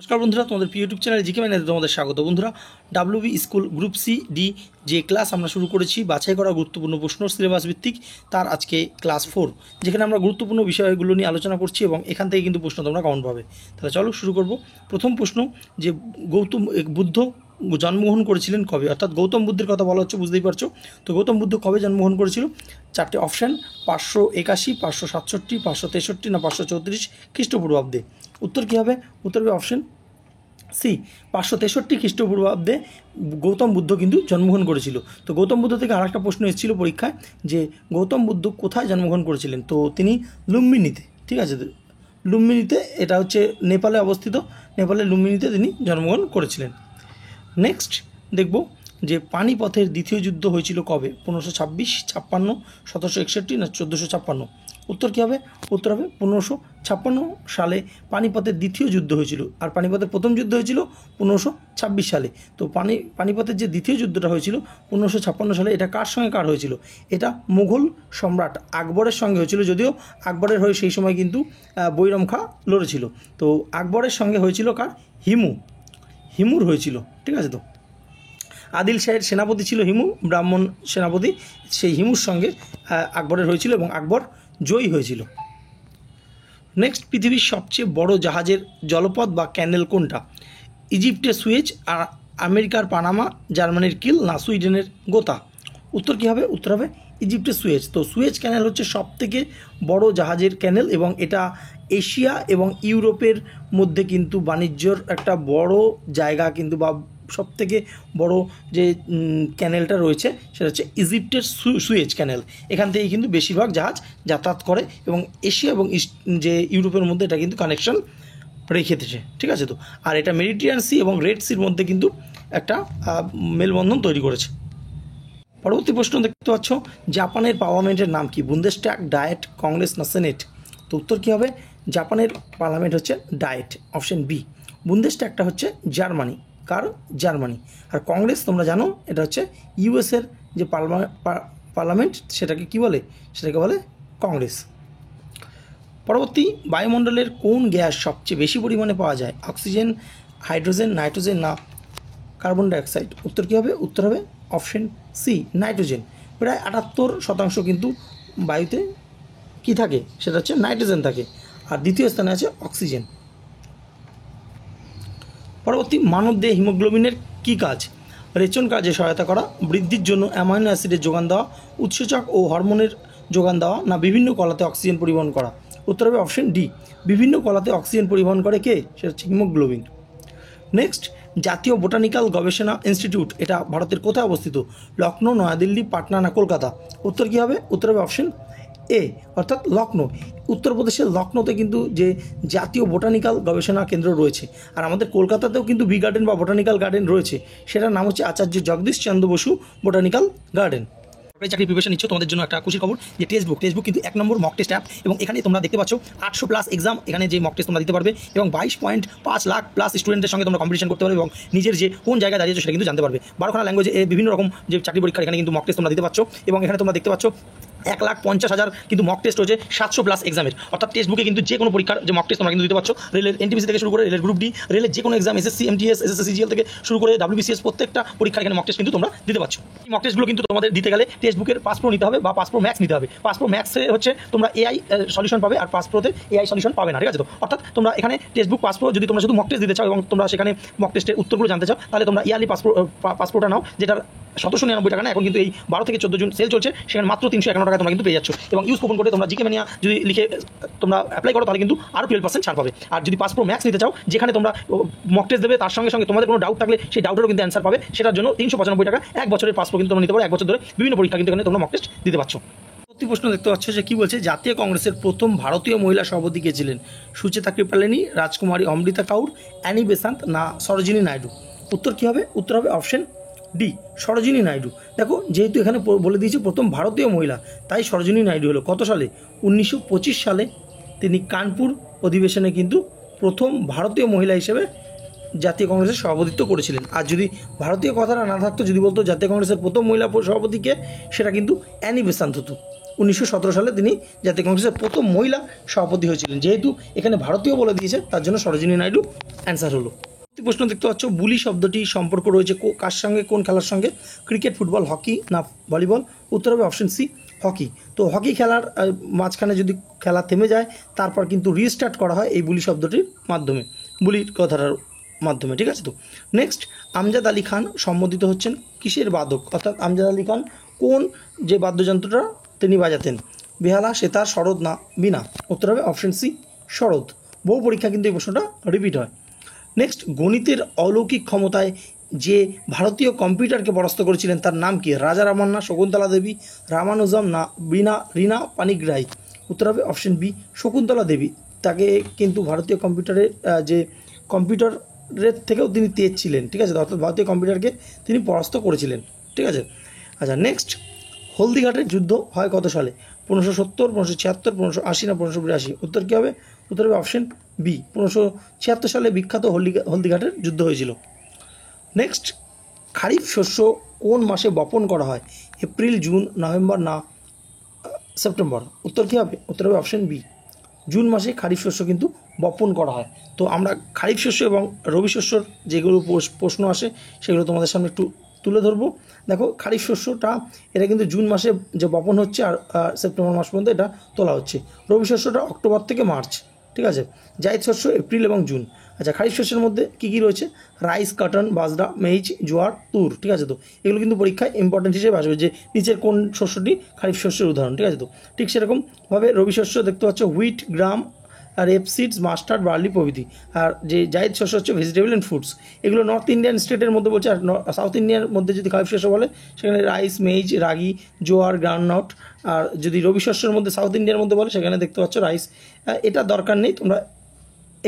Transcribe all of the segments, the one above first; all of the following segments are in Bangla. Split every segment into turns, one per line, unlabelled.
নমস্কার বন্ধুরা, তোমাদের ইউটিউব চ্যানেলে জিকে ম্যানেতে তোমাদের স্বাগত। বন্ধুরা, WB school group C D যে ক্লাস আমরা শুরু করেছি বাছাই করা গুরুত্বপূর্ণ প্রশ্ন সিলেবাস ভিত্তিক, তার আজকে ক্লাস 4, যেখানে আমরা গুরুত্বপূর্ণ বিষয়গুলো নিয়ে আলোচনা করছি এবং এখান থেকে কিন্তু প্রশ্ন তোমরা কমন পাবে। তাহলে চলো শুরু করব। প্রথম প্রশ্ন, যে গৌতম বুদ্ধ জন্মগ্রহণ করেছিলেন কবে? অর্থাৎ গৌতম বুদ্ধের কথা বলা হচ্ছে, বুঝতেই পারছো। তো গৌতম বুদ্ধ কবে জন্মগ্রহণ করেছিল? চারটে অপশান: 581, 567, 563 না 534 খ্রিস্টপূর্বাব্দে। উত্তর কী হবে? উত্তর হবে অপশান সি, 563 খ্রিস্টপূর্বাব্দে গৌতম বুদ্ধ কিন্তু জন্মগ্রহণ করেছিল। তো গৌতম বুদ্ধ থেকে আর একটা প্রশ্ন এসেছিল পরীক্ষায়, যে গৌতম বুদ্ধ কোথায় জন্মগ্রহণ করেছিলেন? তো তিনি লুম্বিনীতে, ঠিক আছে, লুম্বিনীতে, এটা হচ্ছে নেপালে অবস্থিত, নেপালের লুম্বিনীতে তিনি জন্মগ্রহণ করেছিলেন। নেক্সট দেখব যে পানিপথের দ্বিতীয় যুদ্ধ হয়েছিল কবে? 1526, 56, 1761 না 1456? উত্তর কী হবে? উত্তর হবে 1556 সালে পানিপথের দ্বিতীয় যুদ্ধ হয়েছিল। আর পানিপথের প্রথম যুদ্ধ হয়েছিল 1526 সালে। তো পানিপথের যে দ্বিতীয় যুদ্ধটা হয়েছিল 1556 সালে, এটা কার সঙ্গে কার হয়েছিল? এটা মুঘল সম্রাট আকবরের সঙ্গে হয়েছিল, যদিও আকবরের হয়ে সেই সময় কিন্তু বৈরম খাঁ লড়েছিল। তো আকবরের সঙ্গে হয়েছিল কার? হিমুর হয়েছিল, ঠিক আছে। তো আদিল শাহের সেনাপতি ছিল হিমু, ব্রাহ্মণ সেনাপতি। সেই হিমুর সঙ্গে আকবরের হয়েছিল এবং আকবর জয়ী হয়েছিল। নেক্সট, পৃথিবীর সবচেয়ে বড় জাহাজের জলপথ বা ক্যানেল কোনটা? ইজিপ্টের সুয়েজ, আর আমেরিকার পানামা, জার্মানির কিল না সুইডেনের গোতা? উত্তর কী হবে? উত্তর হবে ইজিপ্টের সুয়েজ। তো সুয়েজ ক্যানেল হচ্ছে সবথেকে বড় জাহাজের ক্যানেল এবং এটা এশিয়া এবং ইউরোপের মধ্যে কিন্তু বাণিজ্যর একটা বড় জায়গা কিন্তু, বা সবথেকে বড় যে ক্যানেলটা রয়েছে সেটা হচ্ছে ইজিপ্টের সুয়েজ ক্যানেল। এখান থেকেই কিন্তু বেশিরভাগ জাহাজ যাতায়াত করে এবং এশিয়া এবং যে ইউরোপের মধ্যে এটা কিন্তু কানেকশন রেখেছে, ঠিক আছে। তো আর এটা মেডিটেরিয়ান সি এবং রেড সির মধ্যে কিন্তু একটা মেলবন্ধন তৈরি করেছে। পরবর্তী প্রশ্ন দেখতে পাচ্ছ, জাপানের পার্লামেন্টের নাম কি? বুন্দেসট্যাগ, ডায়েট, কংগ্রেস না সেনেট? তো উত্তর কী হবে? জাপানের পার্লামেন্ট হচ্ছে ডায়েট, অপশন বি। বুন্দেসট্যাগটা হচ্ছে জার্মানি, কার? জার্মানি। আর কংগ্রেস তোমরা জানো এটা হচ্ছে ইউএসের যে পার্লামেন্ট, সেটাকে কি বলে? সেটাকে বলে কংগ্রেস। পরবর্তী, বায়ুমণ্ডলের কোন গ্যাস সবচেয়ে বেশি পরিমাণে পাওয়া যায়? অক্সিজেন, হাইড্রোজেন, নাইট্রোজেন না কার্বন ডাইঅক্সাইড? উত্তর কী হবে? উত্তর হবে অপশন সি, নাইট্রোজেন। প্রায় 78% কিন্তু বায়ুতে কি থাকে? সেটা হচ্ছে নাইট্রোজেন থাকে। আর দ্বিতীয় স্থানে আছে অক্সিজেন। পরবর্তী, মানবদেহে হিমোগ্লোবিনের কী কাজ? রেচন কাজে সহায়তা করা, বৃদ্ধির জন্য অ্যামাইনো অ্যাসিডের যোগান দেওয়া, উৎসেচক ও হরমোনের যোগান দেওয়া না বিভিন্ন কলাতে অক্সিজেন পরিবহন করা? উত্তর হবে অপশন ডি, বিভিন্ন কলাতে অক্সিজেন পরিবহন করে কে? সেটা হচ্ছে হিমোগ্লোবিন। নেক্সট, জাতীয় বোটানিক্যাল গবেষণা ইনস্টিটিউট এটা ভারতের কোথায় অবস্থিত? লখনৌ, নয়াদিল্লি, পাটনা না কলকাতা? উত্তর কী হবে? উত্তর হবে অপশন এ, অর্থাৎ লখনৌ। উত্তরপ্রদেশের লখনৌতে কিন্তু যে জাতীয় বোটানিক্যাল গবেষণা কেন্দ্র রয়েছে। আর আমাদের কলকাতাতেও কিন্তু বি গার্ডেন বা বোটানিক্যাল গার্ডেন রয়েছে, সেটার নাম হচ্ছে আচার্য জগদীশ চন্দ্র বসু বোটানিক্যাল গার্ডেন। চাকরি প্রিপারেশন নিচ্ছ, তোমাদের জন্য একটা খুশির খবর যে টেক্সটবুক কিন্তু 1 নম্বর মক টেস্ট অ্যাপ, এবং এখানে তোমরা দেখতে পাচ্ছ 800+ এক্সাম, এখানে যে মক টেস্ট তোমরা দিতে পারবে এবং 22.5 লাখ প্লাস স্টুডেন্টের সঙ্গে তোমরা কম্পিটিশন করতে পারবে এবং নিজের যে কোন জায়গায় দাঁড়িয়েছো সেটা কিন্তু জানতে পারবে। 12খানা ল্যাঙ্গুয়েজে বিভিন্ন রকম যে চাকরি পরীক্ষা এখানে কিন্তু মক টেস্ট তোমরা দিতে পারছো। এবং এখানে তোমরা দেখতে পাচ্ছ 1,50,000 কিন্তু মক টেস্ট রয়েছে 700+ এক্সামের। অর্থাৎ টেক্সটবুকে কিন্তু যে কোনো পরীক্ষার যে মক টেস্ট তোমরা কিন্তু দিতে পারছো। রেলের এনটিপিসি থেকে শুরু করে রেলের গ্রুপ ডি, রেলের যে কোনো exam, SSC, MTS, SSC CGL থেকে শুরু করে ডাব্লিউবিসিএস, প্রত্যেকটা পরীক্ষার এখানে মক টেস্ট কিন্তু তোমরা দিতে পারছো। এই মক টেস্টগুলো কিন্তু তোমাদের দিতে গেলে টেক্সটবুকের পাস প্রো নিতে হবে বা পাস প্রো ম্যাক্স নিতে হবে। পাস প্রো ম্যাক্সে হচ্ছে তোমরা এআই সলিউশন পাবে, আর পাস প্রোতে এআই সলিউশন পাবে না, ঠিক আছে। তো অর্থাৎ তোমরা এখানে টেক্সটবুক পাস প্রো যদি তোমরা শুধু মক টেস্ট দিতে চাও এবং তোমরা সেখানে মক টেস্টের উত্তরগুলো জানতে চাও, তাহলে তোমরা ইয়ারলি পাস প্রোটা নাও, যেটার 1799 টাকা না, এখন কিন্তু এই 12 থেকে 14 জুন সেল চলছে, সেখানে মাত্র 351 টাকা তোমরা কিন্তু পেয়ে যাচ্ছ। এবং ইউজ কুপন করে তোমরা জিকে ম্যানিয়া যদি লিখে তোমরা অ্যাপ্লাই করো, তাহলে কিন্তু আরও 12% ছাড় পাবে। আর যদি পাস প্রো ম্যাক্স নিতে চাও, যেখানে তোমরা মক টেস্ট দেবে, তার সঙ্গে সঙ্গে তোমাদের কোনো ডাউট থাকলে সেই ডাউটেরও কিন্তু অ্যান্সার পাবে, সেটার জন্য 395 টাকা 1 বছরের পাস প্রো কিন্তু তোমরা নিতে পারো। 1 বছর ধরে বিভিন্ন পরীক্ষা কিন্তু এখানে তোমরা মক টেস্ট দিতে পারছো। পরবর্তী প্রশ্ন দেখতে পাচ্ছ যে কী বলছে, জাতীয় কংগ্রেসের প্রথম ভারতীয় মহিলা সভাপতি কে ছিলেন? সুচেতা কৃপালিনী, রাজকুমারী অমৃতা কাউর, অ্যানি বেসান্ত না সরোজিনী নাইডু? উত্তর কী হবে? উত্তর হবে অপশন ডি, সরোজিনী নাইডু। দেখো, যেহেতু এখানে বলে দিয়েছে প্রথম ভারতীয় মহিলা, তাই সরোজিনী নাইডু হলো। কত সালে? 1925 সালে তিনি কানপুর অধিবেশনে কিন্তু প্রথম ভারতীয় মহিলা হিসেবে জাতীয় কংগ্রেসের সভাপতিত্ব করেছিলেন। আর যদি ভারতীয় কথাটা না থাকতো, যদি বলতো জাতীয় কংগ্রেসের প্রথম মহিলা সভাপতিকে, সেটা কিন্তু অ্যানি বেসান্ত হতো। 1917 সালে তিনি জাতীয় কংগ্রেসের প্রথম মহিলা সভাপতি হয়েছিলেন। যেহেতু এখানে ভারতীয় বলে দিয়েছে তার জন্য সরোজিনী নাইডু অ্যান্সার হলো। প্রশ্ন দেখতে পাচ্ছ, বুলি শব্দটি সম্পর্ক রয়েছে কার সঙ্গে, কোন খেলার সঙ্গে? ক্রিকেট, ফুটবল, হকি না ভলিবল? উত্তর হবে অপশন সি, হকি। তো হকি খেলার মাঝখানে যদি খেলা থেমে যায় তারপর কিন্তু রিস্টার্ট করা হয় এই বুলি শব্দটির মাধ্যমে, বুলির কথাটার মাধ্যমে, ঠিক আছে। তো নেক্সট, আমজাদ আলী খান সম্বোধিত হচ্ছেন কিসের বাদক? অর্থাৎ আমজাদ আলী খান কোন যে বাদ্যযন্ত্রটা তিনি বাজাতেন? বেহালা, সেতার, সরোদ না বীণা? উত্তর হবে অপশন সি, সরোদ। বহু পরীক্ষা কিন্তু এই প্রশ্নটা রিপিট হয়। নেক্সট, গণিতের অলৌকিক ক্ষমতায় যে ভারতীয় কম্পিউটারকে পরাস্ত করেছিলেন তার নাম কি? রাজা রামান্না, শকুন্তলা দেবী, রামানুজম না রীনা পানিগ্রাহী? উত্তর হবে অপশন বি, শকুন্তলা দেবী। তাকে কিন্তু ভারতীয় কম্পিউটারের যে কম্পিউটারের থেকেও তিনি তেজ ছিলেন, ঠিক আছে। অর্থাৎ ভারতীয় কম্পিউটারকে তিনি পরাস্ত করেছিলেন, ঠিক আছে। আচ্ছা, নেক্সট, হলদিঘাটের যুদ্ধ হয় কত সালে? 1570, 1576, 1580 না 1582? উত্তর কী হবে? উত্তর হবে অপশন বি, 1576 সালে বিখ্যাত হলদিঘাটের যুদ্ধ হয়েছিল। নেক্সট, খারিফ শস্য কোন মাসে বপন করা হয়? এপ্রিল, জুন, নভেম্বর না সেপ্টেম্বর? উত্তর কী হবে? উত্তর হবে অপশন বি, জুন মাসে খারিফ শস্য কিন্তু বপন করা হয়। তো আমরা খারিফ শস্য এবং রবি শস্যর যেগুলো প্রশ্ন আসে সেগুলো তোমাদের সামনে একটু তুলে ধরবো। দেখো, খারিফ শস্যটা এটা কিন্তু জুন মাসে যে বপন হচ্ছে আর সেপ্টেম্বর মাস পর্যন্ত এটা তোলা হচ্ছে। রবি শস্যটা অক্টোবর থেকে মার্চ, ঠিক আছে। জায়দ শস্য এপ্রিল এবং জুন। আচ্ছা, খারিফ শস্যের মধ্যে কী কী রয়েছে? রাইস, কটন, বাজরা, মেইজ, জোয়ার, তুর, ঠিক আছে। তো এগুলো কিন্তু পরীক্ষায় ইম্পর্টেন্ট হিসেবে আসবে যে নিচের কোন শস্যটি খারিফ শস্যের উদাহরণ, ঠিক আছে। তো ঠিক সেরকমভাবে রবি শস্য দেখতে পাচ্ছ হুইট, গ্রাম, রেপসিডস, মাস্টার্ড, বার্লি প্রভৃতি। আর যে জায়দ শস্য হচ্ছে ভেজিটেবল অ্যান্ড ফ্রুটস। এগুলো নর্থ ইন্ডিয়ান স্টেটের মধ্যে বলছে। আর সাউথ ইন্ডিয়ার মধ্যে যদি খারিফ শস্য বলে সেখানে রাইস, মেইজ, রাগি, জোয়ার, গ্রাউন্ডনাট। আর যদি রবি শস্যের মধ্যে সাউথ ইন্ডিয়ার মধ্যে বলে সেখানে দেখতে পাচ্ছ রাইস। এটা দরকার নেই, তোমরা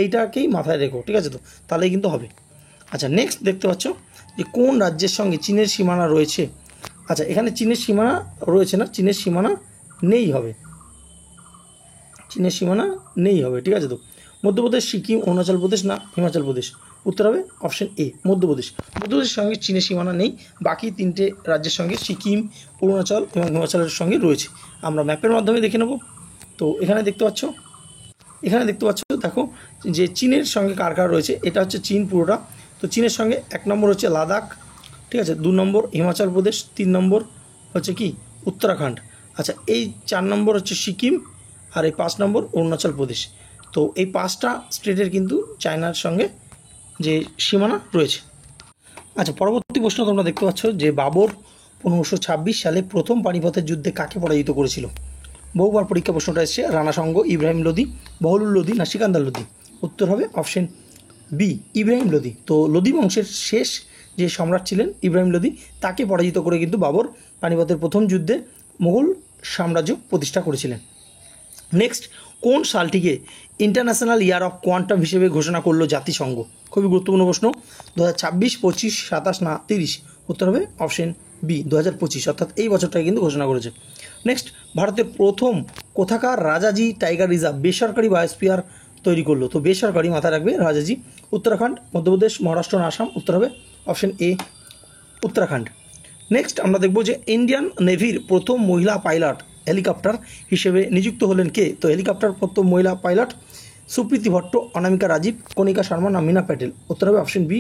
এইটাকেই মাথায় রেখো, ঠিক আছে। তো তাহলেই কিন্তু হবে। আচ্ছা, নেক্সট দেখতে পাচ্ছ যে কোন রাজ্যের সঙ্গে চীনের সীমানা রয়েছে? আচ্ছা, এখানে চীনের সীমানা রয়েছে না, চীনের সীমানা নেই হবে, চীনের সীমানা নেই হবে, ঠিক আছে। তো মধ্যপ্রদেশ, সিকিম, অরুণাচল প্রদেশ না হিমাচল প্রদেশ? উত্তর হবে অপশন এ, মধ্যপ্রদেশ। মধ্যপ্রদেশের সঙ্গে চীনের সীমানা নেই, বাকি তিনটে রাজ্যের সঙ্গে সিকিম, অরুণাচল এবং হিমাচলের সঙ্গে রয়েছে। আমরা ম্যাপের মাধ্যমে দেখে নেব। তো এখানে দেখতে পাচ্ছ দেখো যে চীনের সঙ্গে কার কার রয়েছে। এটা হচ্ছে চীন পুরোটা। তো চীনের সঙ্গে 1 নম্বর হচ্ছে লাদাখ, ঠিক আছে। 2 নম্বর হিমাচল প্রদেশ, 3 নম্বর হচ্ছে কি উত্তরাখণ্ড। আচ্ছা, এই 4 নম্বর হচ্ছে সিকিম, আর এই 5 নম্বর অরুণাচল প্রদেশ। তো এই 5টা স্টেটের কিন্তু চায়নার সঙ্গে যে সীমানা রয়েছে। আচ্ছা, পরবর্তী প্রশ্ন তোমরা দেখতে পাচ্ছ যে বাবর 1526 সালে প্রথম পানিপথের যুদ্ধে কাকে পরাজিত করেছিল? বহুবার পরীক্ষা প্রশ্নটা এসছে। রানা সঙ্গ, ইব্রাহিম লোদি, বহলুল লোদি না সিকান্দার লোদি? উত্তর হবে অপশন বি, ইব্রাহিম লোদি। তো লোদি বংশের শেষ যে সম্রাট ছিলেন ইব্রাহিম লোদি, তাকে পরাজিত করে কিন্তু বাবর পানিপথের প্রথম যুদ্ধে মুঘল সাম্রাজ্য প্রতিষ্ঠা করেছিলেন। নেক্সট, কোন সালটিকে ইন্টারন্যাশনাল ইয়ার অফ কোয়ান্টাম হিসেবে ঘোষণা করলো জাতিসংঘ? খুবই গুরুত্বপূর্ণ প্রশ্ন। 2026, 25, 27 না 30? উত্তর হবে অপশন বি, 2025, অর্থাৎ এই বছরটাকে কিন্তু ঘোষণা করেছে। নেক্সট, ভারতের প্রথম কোথাকার রাজাজি টাইগার রিজার্ভ বেসরকারি বায়োস্ফিয়ার তৈরি করলো? তো বেসরকারি, মাথায় রাখবে, রাজাজি। উত্তরাখণ্ড, মধ্যপ্রদেশ, মহারাষ্ট্র না আসাম? উত্তর হবে অপশন এ, উত্তরাখণ্ড। নেক্সট আমরা দেখব যে ইন্ডিয়ান নেভির প্রথম মহিলা পাইলট হেলিকপ্টার হিসেবে নিযুক্ত হলেন কে? তো হেলিকপ্টার প্রথম মহিলা পাইলট সুপ্রীতি ভট্ট, অনামিকা রাজীব, কণিকা শর্মা না মীনা প্যাটেল? উত্তর হবে অপশন বি,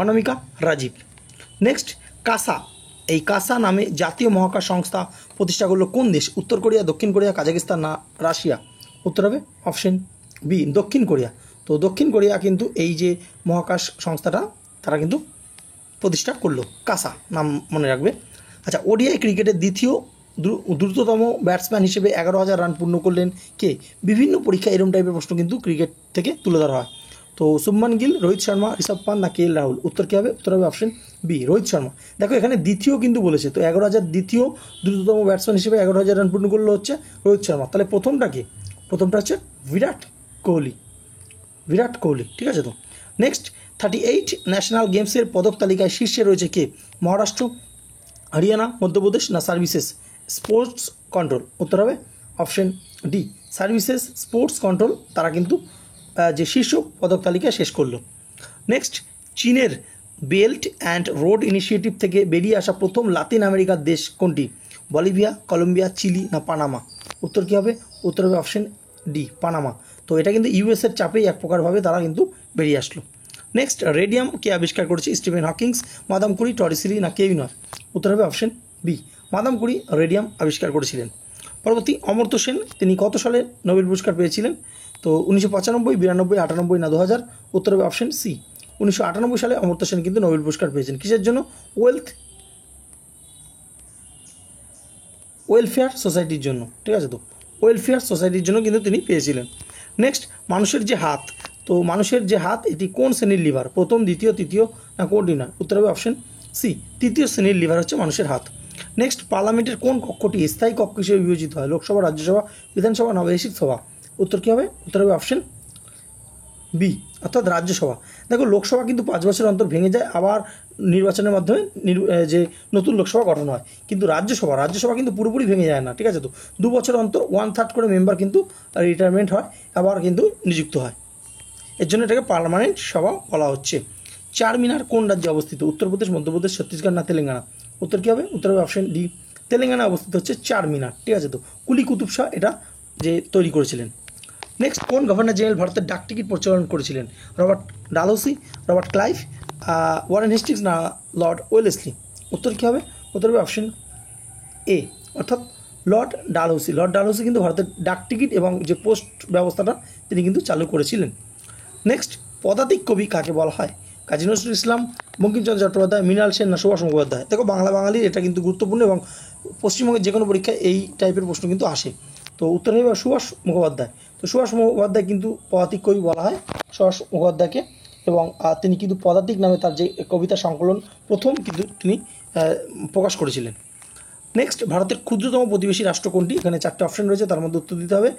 অনামিকা রাজীব। নেক্সট, কাসা, এই কাসা নামে জাতীয় মহাকাশ সংস্থা প্রতিষ্ঠা করলো কোন দেশ? উত্তর কোরিয়া, দক্ষিণ কোরিয়া, কাজাকিস্তান না রাশিয়া? উত্তর হবে অপশন বি, দক্ষিণ কোরিয়া। তো দক্ষিণ কোরিয়া কিন্তু এই যে মহাকাশ সংস্থাটা তারা কিন্তু প্রতিষ্ঠা করলো, কাসা নাম মনে রাখবে। আচ্ছা, ওডিআই ক্রিকেটের দ্বিতীয় দ্রুততম ব্যাটসম্যান হিসেবে 11,000 রান পূর্ণ করলেন কে? বিভিন্ন পরীক্ষা এরকম টাইপের প্রশ্ন কিন্তু ক্রিকেট থেকে তুলে ধরা হয়। তো শুভমান গিল, রোহিত শর্মা, ঋষভ পান্ত না KL রাহুল? উত্তর কী হবে? উত্তর হবে অপশন বি, রোহিত শর্মা। দেখো, এখানে দ্বিতীয় কিন্তু বলেছে, তো 11,000 দ্বিতীয় দ্রুততম ব্যাটসম্যান হিসেবে 11,000 রান পূর্ণ করলো হচ্ছে রোহিত শর্মা। তাহলে প্রথমটা কি? প্রথমটা হচ্ছে বিরাট কোহলি, ঠিক আছে। তো নেক্সট, 38 ন্যাশনাল গেমসের পদক তালিকায় শীর্ষে রয়েছে কে? মহারাষ্ট্র, হরিয়ানা, মধ্যপ্রদেশ না সার্ভিসেস স্পোর্টস কন্ট্রোল? উত্তর হবে option D, services sports control. তারা কিন্তু যে শীর্ষ পদক তালিকা শেষ করলো। নেক্সট, চীনের বেল্ট অ্যান্ড রোড ইনিশিয়েটিভ থেকে বেরিয়ে আসা প্রথম লাতিন আমেরিকার দেশ কোনটি? বলিভিয়া, কলম্বিয়া, চিলি না পানামা? উত্তর কী হবে? উত্তর হবে অপশন ডি, পানামা। তো এটা কিন্তু ইউএসের চাপেই এক প্রকারভাবে তারা কিন্তু বেরিয়ে আসলো। নেক্সট, রেডিয়াম কে আবিষ্কার করেছে? স্টিফেন হকিংস, মাদাম কুরি, টরিসিলি না কেউই? উত্তর হবে option B, Madame Curie radium আবিষ্কার করেছিলেন। পরবর্তী, অমর্ত্য সেন তিনি কত সালে নোবেল পুরস্কার পেয়েছিলেন? তো 1995, 92, 98 না 2000? উত্তর হবে অপশন সি, 1998 সালে অমর্ত্য সেন কিন্তু নোবেল পুরস্কার পেয়েছেন। কিসের জন্য? ওয়েলফেয়ার সোসাইটির জন্য, ঠিক আছে? তো ওয়েলফেয়ার সোসাইটির জন্য কিন্তু তিনি পেয়েছিলেন। নেক্সট, মানুষের যে হাত, তো মানুষের যে হাত এটি কোন শ্রেণীর লিভার? প্রথম, দ্বিতীয়, তৃতীয় না কোনটি না? উত্তর হবে অপশন সি, তৃতীয় শ্রেণীর লিভার হচ্ছে মানুষের হাত। নেক্সট, পার্লামেন্টের কোন কক্ষটি স্থায়ী কক্ষ হিসেবে বিবেচিত হয়? লোকসভা, রাজ্যসভা, বিধানসভা না বৈদেশিক সভা? উত্তর কী হবে? উত্তর হবে অপশন বি, অর্থাৎ রাজ্যসভা। দেখো, লোকসভা কিন্তু 5 বছর অন্তর ভেঙে যায়, আবার নির্বাচনের মাধ্যমে যে নতুন লোকসভা গঠন হয়, কিন্তু রাজ্যসভা কিন্তু পুরোপুরি ভেঙে যায় না, ঠিক আছে? তো 2 বছর অন্তর 1/3 করে মেম্বার কিন্তু রিটায়ারমেন্ট হয়, আবার কিন্তু নিযুক্ত হয়। এর জন্য এটাকে পার্মানেন্ট সভা বলা হচ্ছে। চারমিনার কোন রাজ্যে অবস্থিত? উত্তরপ্রদেশ, মধ্যপ্রদেশ, ছত্তিশগড় না তেলেঙ্গানা? উত্তর কী হবে? উত্তর হবে অপশন ডি, তেলেঙ্গানা অবস্থিত হচ্ছে চারমিনার, ঠিক আছে? তো কুলি কুতুব শাহ এটা যে তৈরি করেছিলেন। নেক্সট, কোন গভর্নর জেনারেল ভারতের ডাকটিকিট প্রচলন করেছিলেন? Robert Dalhousie, Robert Clive, Warren Hastings না লর্ড ওয়েলেসলি? উত্তর কী হবে? উত্তর হবে অপশন এ, অর্থাৎ লর্ড ডালহৌসি কিন্তু ভারতের ডাকটিকিট এবং যে পোস্ট ব্যবস্থাটা তিনি কিন্তু চালু করেছিলেন। নেক্সট, পদাতিক কবি কাকে বলা হয়? কাজী নজরুল ইসলাম, বঙ্কিমচন্দ্র চট্টোপাধ্যায়, মৃণাল সেন না সুভাষ মুখোপাধ্যায়? দেখো, বাঙালির এটা কিন্তু গুরুত্বপূর্ণ এবং পশ্চিমবঙ্গের যে কোনো পরীক্ষায় এই টাইপের প্রশ্ন কিন্তু আসে। তো উত্তর হবে সুভাষ মুখোপাধ্যায়। তো সুভাষ মুখোপাধ্যায় কিন্তু পদাতিক কবি বলা হয় সুভাষ মুখোপাধ্যায়কে, এবং তিনি কিন্তু পদাতিক নামে তার যে কবিতা সংকলন প্রথম কিন্তু তিনি প্রকাশ করেছিলেন। নেক্সট, ভারতের ক্ষুদ্রতম প্রতিবেশী রাষ্ট্র কোনটি? এখানে 4টে অপশন রয়েছে, তার মধ্যে উত্তর দিতে হবে।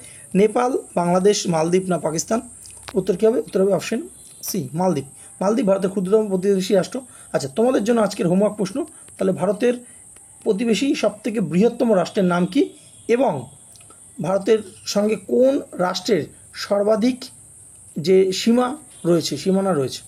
নেপাল, বাংলাদেশ, মালদ্বীপ না পাকিস্তান? উত্তর কী হবে? উত্তর হবে অপশন সি, মালদ্বীপ। মালদ্বীপ ভারতের ক্ষুদ্রতম প্রতিবেশী রাষ্ট্র। আচ্ছা, তোমাদের জন্য আজকের হোমওয়ার্ক প্রশ্ন, তাহলে ভারতের প্রতিবেশী সবথেকে বৃহত্তম রাষ্ট্রের নাম কি, এবং ভারতের সঙ্গে কোন রাষ্ট্রের সর্বাধিক যে সীমানা রয়েছে?